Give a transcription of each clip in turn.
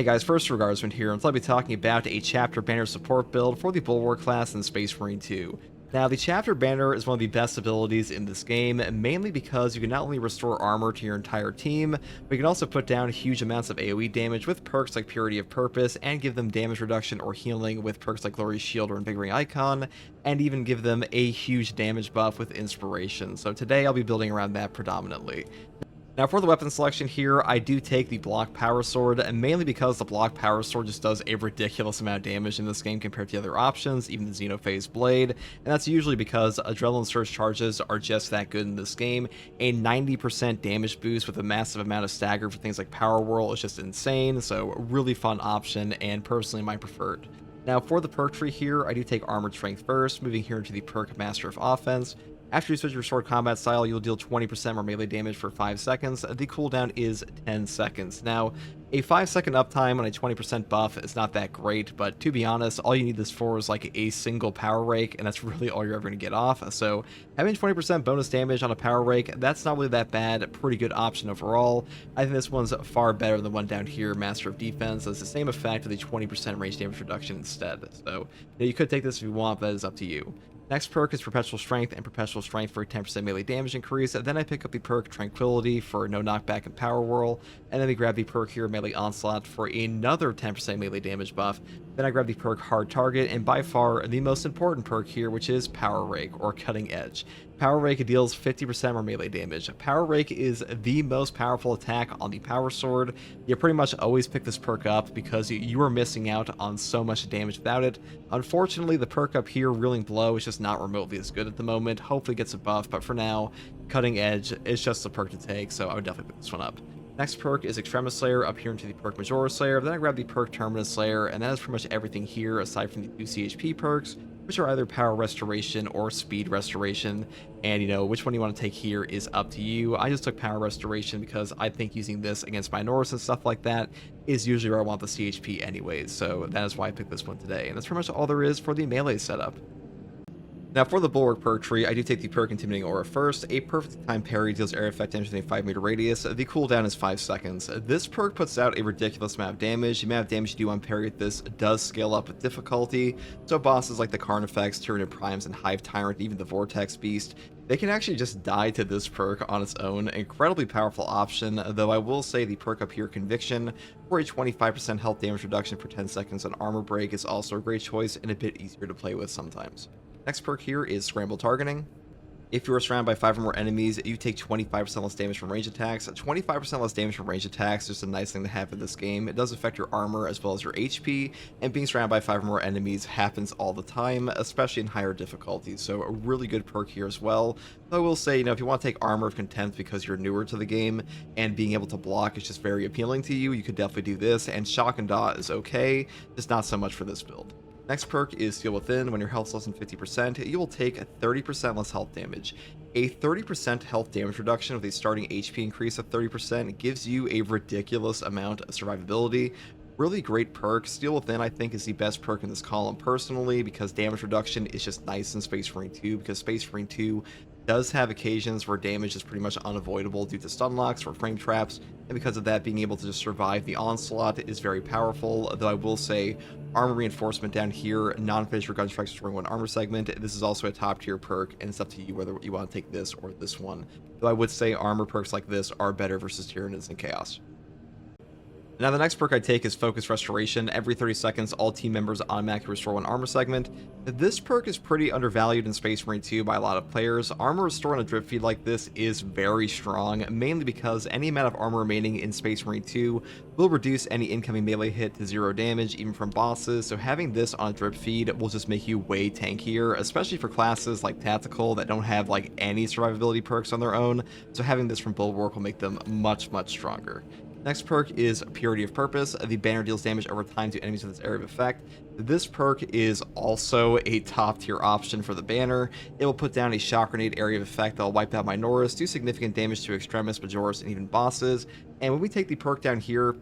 Hey guys, first Regardsman here, and I'll be talking about a Chapter Banner support build for the Bulwark class in Space Marine 2. Now, the Chapter Banner is one of the best abilities in this game, mainly because you can not only restore armor to your entire team, but you can also put down huge amounts of AoE damage with perks like Purity of Purpose, and give them damage reduction or healing with perks like Glorious Shield or Invigorating Icon, and even give them a huge damage buff with Inspiration. So today I'll be building around that predominantly. Now for the weapon selection here, I do take the Block Power Sword, and mainly because the Block Power Sword just does a ridiculous amount of damage in this game compared to the other options, even the Xenophase Blade, and that's usually because Adrenaline Surge charges are just that good in this game. A 90% damage boost with a massive amount of stagger for things like Power Whirl is just insane, so really fun option, and personally my preferred. Now for the perk tree here, I do take Armored Strength first, moving here into the perk Master of Offense. After you switch your sword combat style, you'll deal 20% more melee damage for 5 seconds. The cooldown is 10 seconds. Now, a 5-second uptime on a 20% buff is not that great, but to be honest, all you need this for is like a single power rake, and that's really all you're ever going to get off. So having 20% bonus damage on a power rake, that's not really that bad. Pretty good option overall. I think this one's far better than the one down here, Master of Defense. It's the same effect with a 20% range damage reduction instead. So you could take this if you want, but that is up to you. Next perk is Perpetual Strength, and Perpetual Strength for a 10% melee damage increase. Then I pick up the perk Tranquility for no knockback and Power Whirl, and then we grab the perk here Melee Onslaught for another 10% melee damage buff. Then I grab the perk Hard Target, and by far the most important perk here, which is Power Rake or Cutting Edge. Power Rake deals 50% more melee damage. Power Rake is the most powerful attack on the Power Sword. You pretty much always pick this perk up because you are missing out on so much damage without it. Unfortunately, the perk up here, Reeling Blow, is just not remotely as good at the moment. Hopefully it gets a buff, but for now, Cutting Edge is just the perk to take, so I would definitely pick this one up. Next perk is Extremis Slayer, up here into the perk Majora Slayer. Then I grab the perk Terminus Slayer, and that is pretty much everything here aside from the 2 CHP perks, which are either Power Restoration or Speed Restoration. And which one you want to take here is up to you. I just took Power Restoration because I think using this against Minoris and stuff like that is usually where I want the CHP anyways, so that is why I picked this one today. And that's pretty much all there is for the melee setup. Now for the Bulwark perk tree, I do take the perk Intimidating Aura first. A perfect time parry deals area effect damage within a 5-meter radius. The cooldown is 5 seconds. This perk puts out a ridiculous amount of damage. The amount of damage you do on parry with this does scale up with difficulty. So bosses like the Carnifex, Tyranid Primes, and Hive Tyrant, even the Vortex Beast, they can actually just die to this perk on its own. Incredibly powerful option, though I will say the perk up here, Conviction, for a 25% health damage reduction for 10 seconds on Armor Break, is also a great choice and a bit easier to play with sometimes. Next perk here is Scramble Targeting. If you are surrounded by 5 or more enemies, you take 25% less damage from range attacks. 25% less damage from range attacks is just a nice thing to have in this game. It does affect your armor as well as your HP, and being surrounded by 5 or more enemies happens all the time, especially in higher difficulties, so a really good perk here as well. Though I will say, if you want to take Armor of Contempt because you're newer to the game, and being able to block is just very appealing to you, you could definitely do this, and Shock and Awe is okay, just not so much for this build. Next perk is Steel Within. When your health is less than 50%, you will take 30% less health damage. A 30% health damage reduction with a starting HP increase of 30% gives you a ridiculous amount of survivability. Really great perk. Steel Within, I think, is the best perk in this column personally, because damage reduction is just nice in Space Marine 2, because Space Marine 2 does have occasions where damage is pretty much unavoidable due to stun locks or frame traps, and because of that, being able to just survive the onslaught is very powerful. Though I will say, Armor Reinforcement down here, non-finisher gun strikes restoring 1 armor segment. This is also a top tier perk, and it's up to you whether you want to take this or this one. Though I would say armor perks like this are better versus Tyranids and Chaos. Now the next perk I take is Focus Restoration. Every 30 seconds, all team members automatically restore 1 armor segment. This perk is pretty undervalued in Space Marine 2 by a lot of players. Armor Restore on a drip feed like this is very strong, mainly because any amount of armor remaining in Space Marine 2 will reduce any incoming melee hit to 0 damage, even from bosses, so having this on a drip feed will just make you way tankier, especially for classes like Tactical that don't have like any survivability perks on their own, so having this from Bulwark will make them much stronger. Next perk is Purity of Purpose. The banner deals damage over time to enemies with its area of effect. This perk is also a top tier option for the banner. It will put down a shock grenade area of effect that will wipe out Minoris, do significant damage to Extremis, Majoris, and even bosses. And when we take the perk down here,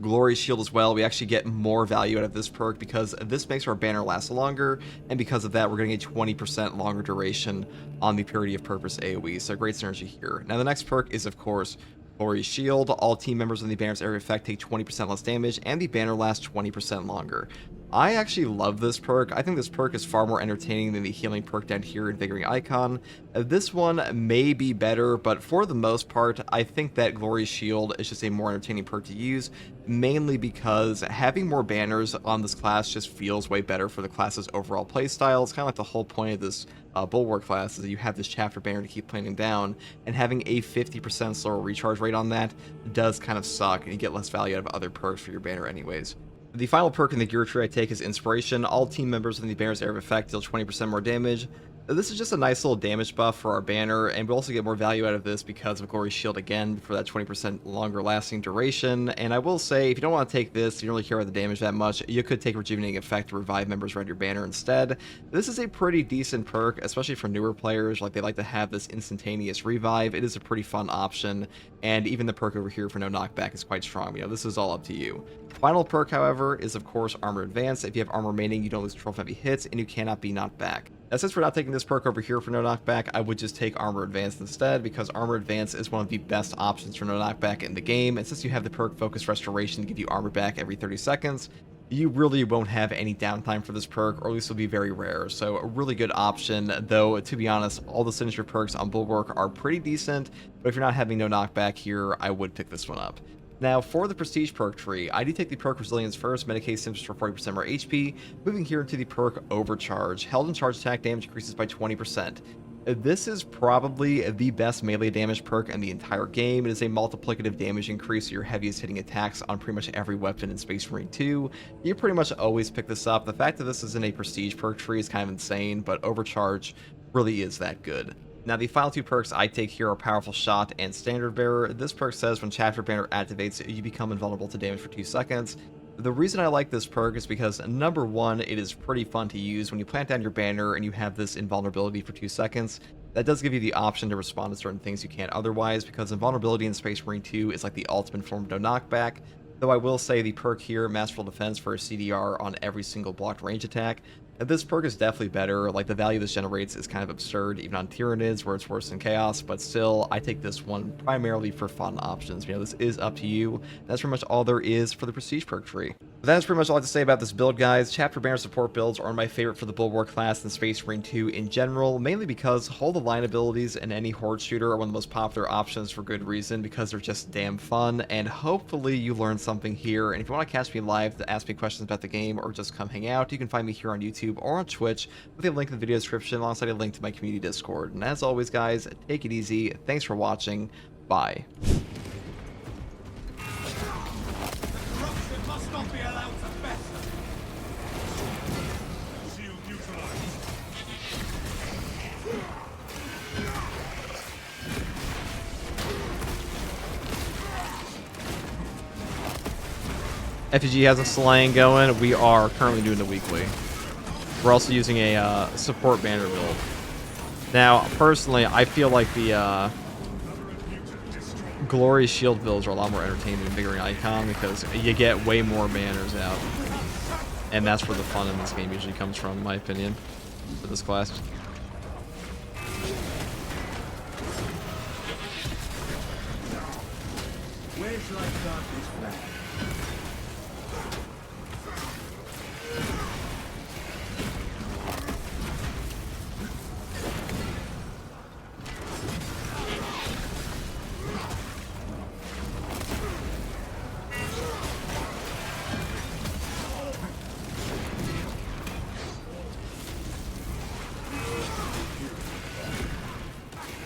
Glorious Shield as well, we actually get more value out of this perk because this makes our banner last longer, and because of that, we're getting a 20% longer duration on the Purity of Purpose AoE, so great synergy here. Now the next perk is, of course, Glory's Shield, all team members in the banner's area of effect take 20% less damage, and the banner lasts 20% longer. I actually love this perk. I think this perk is far more entertaining than the healing perk down here, Invigorating Icon. This one may be better, but for the most part, I think that Glory's Shield is just a more entertaining perk to use, mainly because having more banners on this class just feels way better for the class's overall playstyle. It's kind of like the whole point of this Bulwark class is that you have this chapter banner to keep planning down, and having a 50% slower recharge rate on that does kind of suck, and you get less value out of other perks for your banner anyways. The final perk in the gear tree I take is Inspiration. All team members in the banner's area of effect deal 20% more damage. This is just a nice little damage buff for our banner, and we also get more value out of this because of Glory's Shield again for that 20% longer lasting duration. And I will say, if you don't want to take this, you don't really care about the damage that much, you could take Rejuvenating Effect to revive members around your banner instead. This is a pretty decent perk, especially for newer players. Like, they like to have this instantaneous revive. It is a pretty fun option, and even the perk over here for no knockback is quite strong. You know, this is all up to you. Final perk, however, is of course Armor Advance. If you have armor remaining, you don't lose control of heavy hits, and you cannot be knocked back. Now, since we're not taking this perk over here for no knockback, I would just take Armor Advance instead, because Armor Advance is one of the best options for no knockback in the game, and since you have the perk Focus Restoration to give you armor back every 30 seconds, you really won't have any downtime for this perk, or at least it'll be very rare. So a really good option, though to be honest, all the signature perks on Bulwark are pretty decent, but if you're not having no knockback here, I would pick this one up. Now, for the Prestige perk tree, I do take the perk Resilience first, Medicate Symptoms for 40% more HP, moving here into the perk Overcharge. Held and charge attack damage increases by 20%. This is probably the best melee damage perk in the entire game. It is a multiplicative damage increase, your heaviest hitting attacks on pretty much every weapon in Space Marine 2. You pretty much always pick this up. The fact that this is in a Prestige perk tree is kind of insane, but Overcharge really is that good. Now, the final two perks I take here are Powerful Shot and Standard Bearer. This perk says when Chapter Banner activates, you become invulnerable to damage for 2 seconds. The reason I like this perk is because, number one, it is pretty fun to use. When you plant down your banner and you have this invulnerability for 2 seconds, that does give you the option to respond to certain things you can't otherwise, because invulnerability in Space Marine 2 is like the ultimate form of no knockback. Though I will say the perk here, Masterful Defense for a CDR on every single blocked range attack, this perk is definitely better. Like, the value this generates is kind of absurd, even on Tyranids, where it's worse than Chaos, but still, I take this one primarily for fun options. You know, this is up to you. That's pretty much all there is for the Prestige perk tree. But that's pretty much all I have to say about this build, guys. Chapter Banner support builds are my favorite for the Bulwark class and Space Marine 2 in general, mainly because Hold the Line abilities and any Horde shooter are one of the most popular options for good reason, because they're just damn fun, and hopefully you learned something here. And if you want to catch me live to ask me questions about the game or just come hang out, you can find me here on YouTube or on Twitch with a link in the video description alongside a link to my community Discord. And as always, guys, take it easy. Thanks for watching. Bye. FG has a slang going. We are currently doing the weekly. We're also using a support banner build. Now, personally, I feel like the Glory's Shield builds are a lot more entertaining than Invigorating Icon, because you get way more banners out. And that's where the fun in this game usually comes from, in my opinion, for this class. Where shall I start this flag?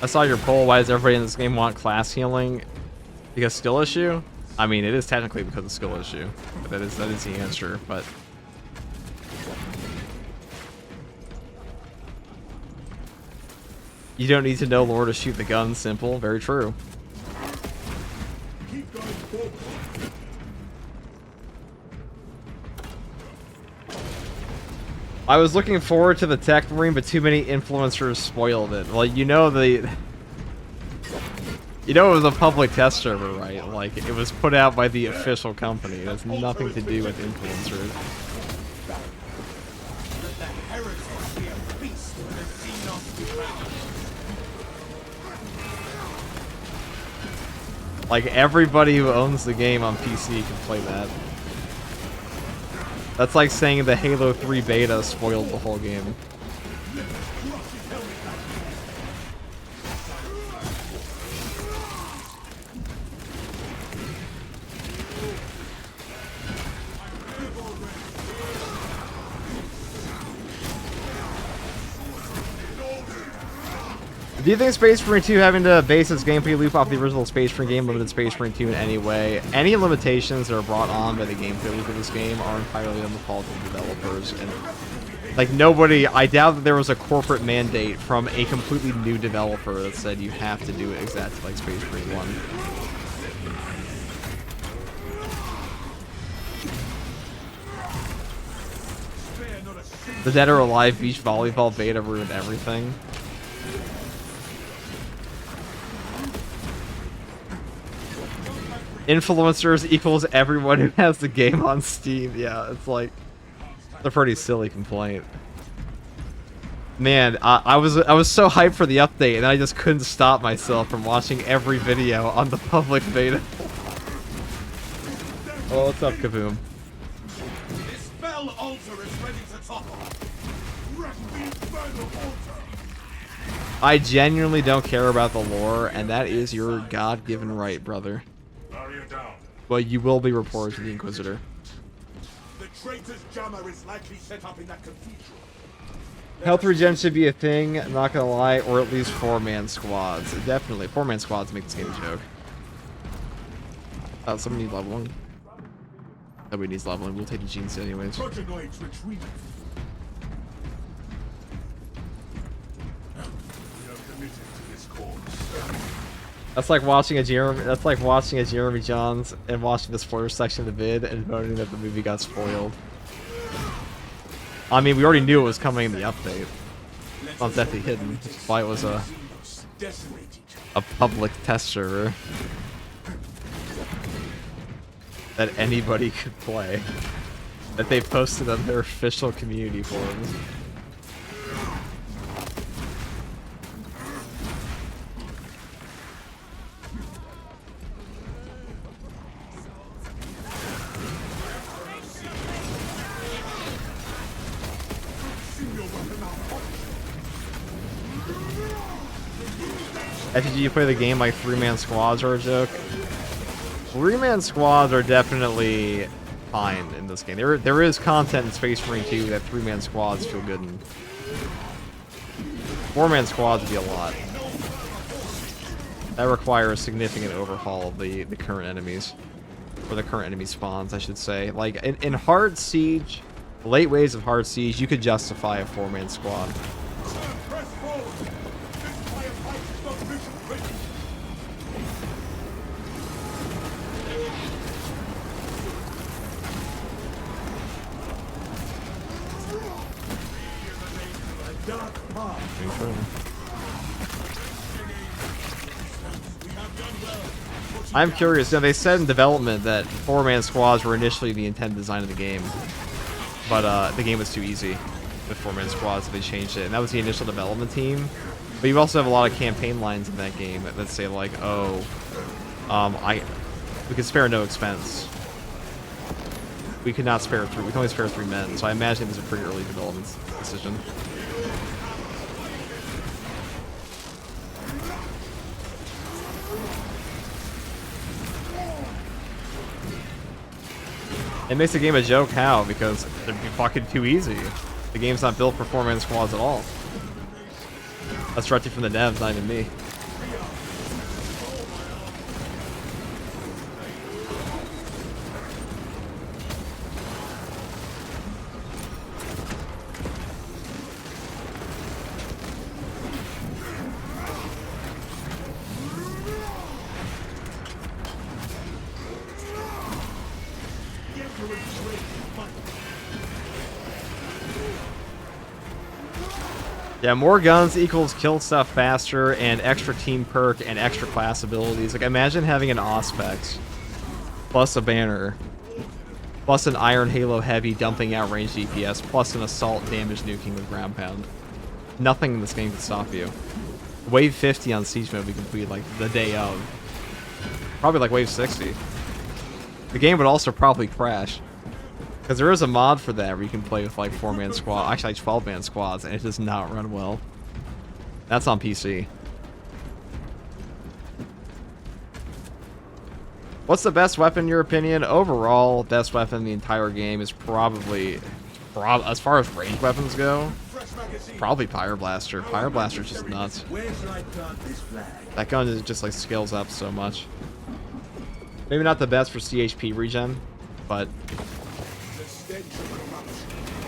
I saw your poll. Why does everybody in this game want class healing? Because skill issue? I mean, it is technically because of skill issue. But that is the answer. But you don't need to know lore to shoot the gun. Simple. Very true. Keep going forward. I was looking forward to the Tech Marine, but too many influencers spoiled it. Like, you know, it was a public test server, right? Like, it was put out by the official company. It has nothing to do with influencers. Let the heretic be a beast with a xenos power. Like, everybody who owns the game on PC can play that. That's like saying the Halo 3 beta spoiled the whole game. Do you think Space Marine 2 having to base its gameplay loop off the original Space Marine game limited Space Marine 2 in any way? Any limitations that are brought on by the gameplay loop of this game are entirely on the fault of the developers. And like nobody, I doubt that there was a corporate mandate from a completely new developer that said you have to do it exactly like Space Marine 1. The Dead or Alive Beach Volleyball beta ruined everything. Influencers equals everyone who has the game on Steam. Yeah, it's like a pretty silly complaint. Man, I was so hyped for the update, and I just couldn't stop myself from watching every video on the public beta. Oh, what's up, Kaboom? This spell altar is ready to topple. Wreck the infernal altar. I genuinely don't care about the lore, and that is your God-given right, brother. But you will be reported to the Inquisitor. The traitor's jammer is likely set up in that cathedral. Health regen should be a thing, I'm not gonna lie, or at least 4-man squads. Definitely, 4-man squads make this game a joke. Somebody needs leveling. Nobody needs leveling, we'll take the genes anyways. Progenoids retreat. We are committed to this cause. That's like watching a Jeremy Johns and watching the spoiler section of the vid and voting that the movie got spoiled. I mean, we already knew it was coming in the update. It's on definitely hidden. That's why it was a public test server that anybody could play. That they posted on their official community forums. FG, you play the game like 3-man squads are a joke? 3-man squads are definitely fine in this game. There is content in Space Marine 2 that 3-man squads feel good in. 4-man squads would be a lot. That requires a significant overhaul of the current enemies. Or the current enemy spawns, I should say. Like, in Hard Siege, late waves of Hard Siege, you could justify a 4-man squad. I'm curious. Now, they said in development that 4-man squads were initially the intended design of the game, but the game was too easy with 4-man squads, so they changed it. And that was the initial development team. But you also have a lot of campaign lines in that game that say like, "Oh, we could spare no expense. We could not spare 3. We can only spare 3 men." So I imagine it was a pretty early development decision. It makes the game a joke. How? Because they're fucking too easy. The game's not built for 4-man squads at all. That's directly from the devs, not even me. Yeah, more guns equals kill stuff faster and extra team perk and extra class abilities. Like, imagine having an Auspex plus a banner plus an Iron Halo Heavy dumping out range DPS plus an assault damage nuking with ground pound. Nothing in this game can stop you. Wave 50 on Siege mode we complete like the day of. Probably like wave 60. The game would also probably crash. Because there is a mod for that where you can play with like 4-man squad, actually 12-man squads, and it does not run well. That's on PC. What's the best weapon in your opinion? Overall, best weapon in the entire game is probably, as far as ranged weapons go, probably Pyro-Blaster. Pyro-Blaster's just nuts. That gun is just like scales up so much. Maybe not the best for CHP regen, but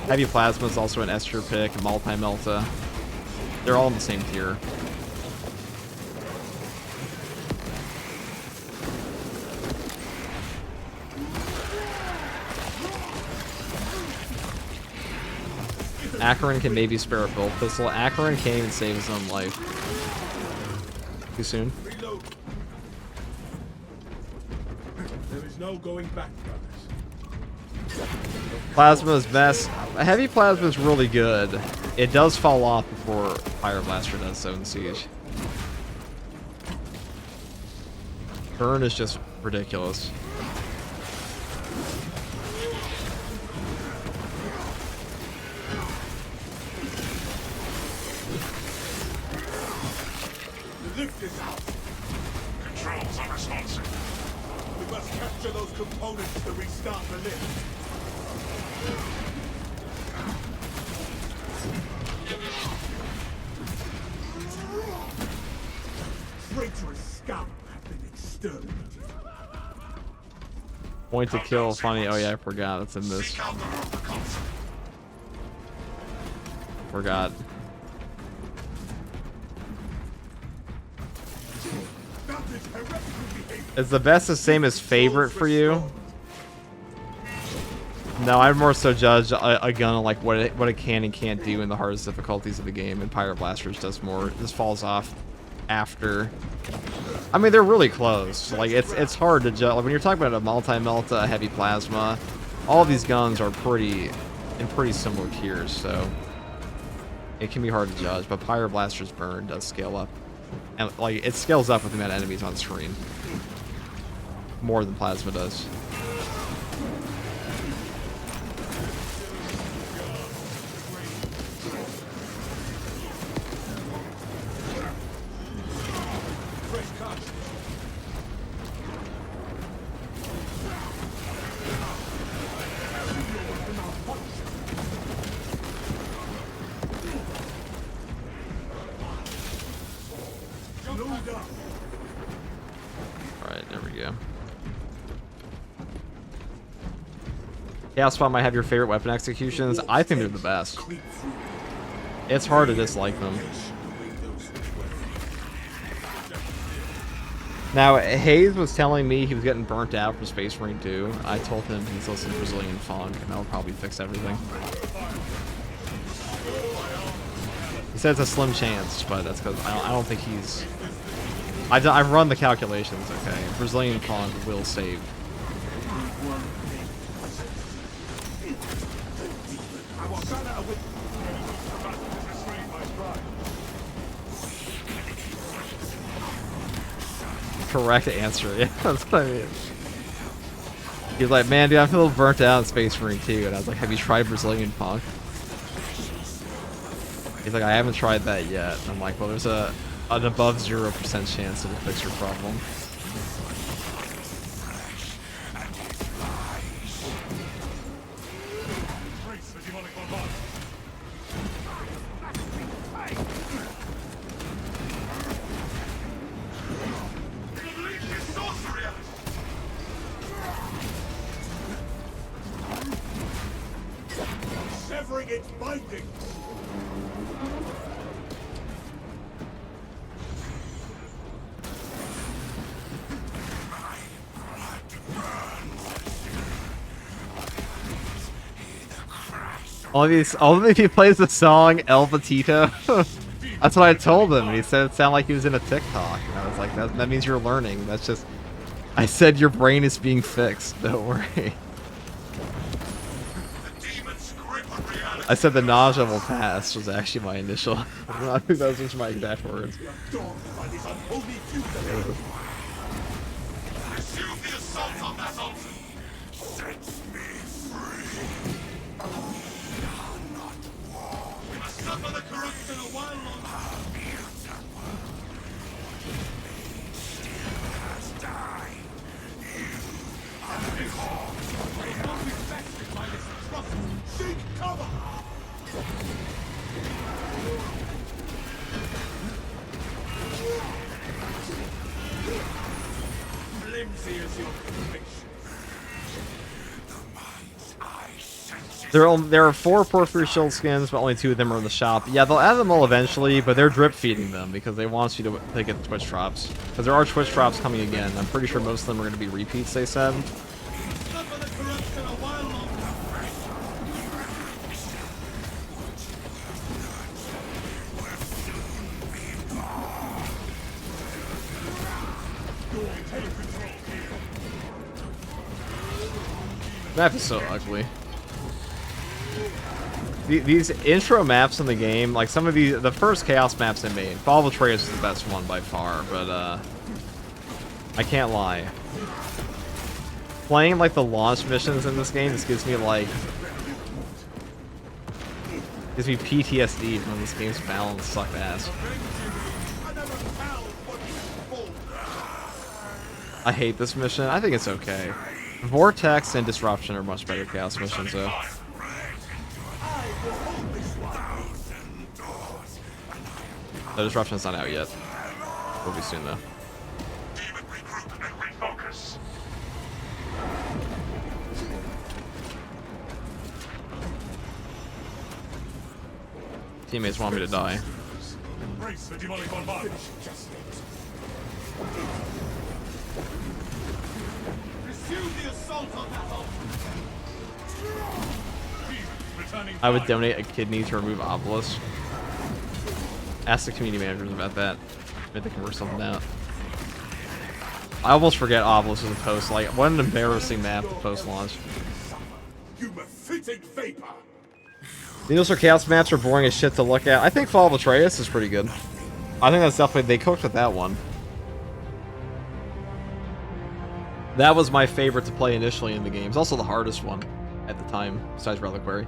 Heavy Plasma is also an S tier pick, Multi-Melta. They're all in the same tier. Acheron can maybe spare a build pistol. Acheron can't even save his own life. Too soon. There is no going back, brothers. Plasma is best. Heavy Plasma is really good. It does fall off before Pyro-Blaster does so in Siege. Burn is just ridiculous. The lift is out. Controls are responsive. We must capture those components to restart the lift. Traitorous scum have been exterminated. Point to kill, funny. Oh yeah, I forgot. It's in this. Seek out the room for console. Forgot. That is heretical behavior. Is the best the same as favorite for you? No, I'd more so judge a gun on like what it can and can't do in the hardest difficulties of the game, and Pyro-Blasters does more. This falls off after. I mean, they're really close. Like it's hard to judge. Like, when you're talking about a Multi-Melta, a Heavy Plasma, all these guns are pretty similar tiers, so it can be hard to judge. But Pyro-Blaster's burn does scale up, and like it scales up with the amount of enemies on screen more than Plasma does. Alright, there we go. Chaos Spot might have your favorite weapon executions. I think they're the best. It's hard to dislike them. Now, Hayes was telling me he was getting burnt out from Space Marine 2. I told him he's listening to Brazilian funk, and that'll probably fix everything. He said it's a slim chance, but that's because I don't think he's... I've run the calculations, okay? Brazilian funk will save. Correct answer, yeah, that's what I mean. He's like, man, dude, I'm a little burnt out in Space Marine 2, and I was like, have you tried Brazilian funk? He's like, I haven't tried that yet. And I'm like, well, there's an above 0% chance it'll fix your problem. Severing its bindings. Only if he plays the song El Patito. That's what I told him. He said it sounded like he was in a TikTok. And I was like, that means you're learning. That's just... I said your brain is being fixed. Don't worry. I said the nausea will pass was actually my initial... I think those were my exact words. assault on that altar. Sets me free. We must suffer the corruption a while longer. Has died. Will not be bested by this atrocity. Seek cover! Flimsy as your conviction. The mind's eye senses. There are 4 porphyry shield skins, but only 2 of them are in the shop. Yeah, they'll add them all eventually, but they're drip feeding them because they want you to get the Twitch drops. Because there are Twitch drops coming again. I'm pretty sure most of them are going to be repeats, they said. Suffer the corruption a while longer. Map is so ugly. These intro maps in the game, like some of the first Chaos maps they made, Fall of Atreus is the best one by far, but I can't lie. Playing like the launch missions in this game just gives me like PTSD from this game's balance suck ass. I hate this mission. I think it's okay. Vortex and Disruption are much better Chaos missions though. The Disruption's not out yet. Will be soon though. Demon regroup and refocus. Teammates want me to die. Embrace the demonic bombardment. Pursue the assault on that altar. Returning I would donate a kidney to remove Obelisk. Ask the community managers about that. Maybe they can work something out. I almost forget Obelisk is a post. Like, what an embarrassing map to post launch. you mephitic vapor. Needles or Chaos maps are boring as shit to look at. I think Fall of Atreus is pretty good. I think that's definitely, they cooked with that one. That was my favorite to play initially in the game. It's also the hardest one at the time, besides Reliquary.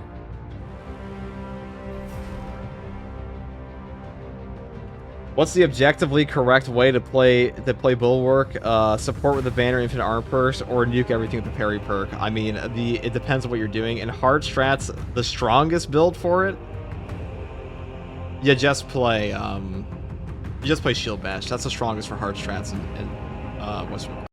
What's the objectively correct way to play Bulwark? Support with the banner, infinite arm perks, or nuke everything with the parry perk? I mean, it depends on what you're doing. In hard strats, the strongest build for it, you just play shield bash. That's the strongest for hard strats in what's